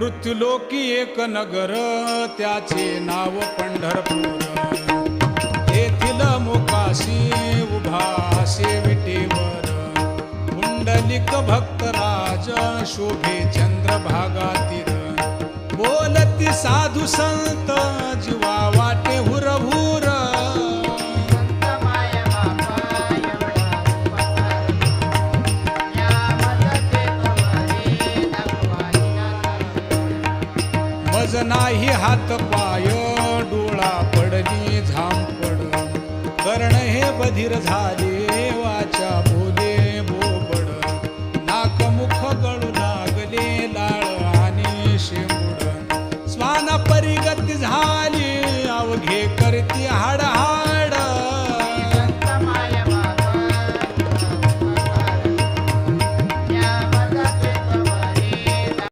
मृत्युलोकी एक नगर त्याचे नाव पंढरपूर. येथील मोकाशी उभा विटेवर पुंडलिक भक्तराज शोभे चंद्रभागातील. बोलती साधू संत जीवा वाटे हुरहुर. मज नाही हात पाय डोळा पडली झांपड. कर्ण हे बधीर झाले वाचा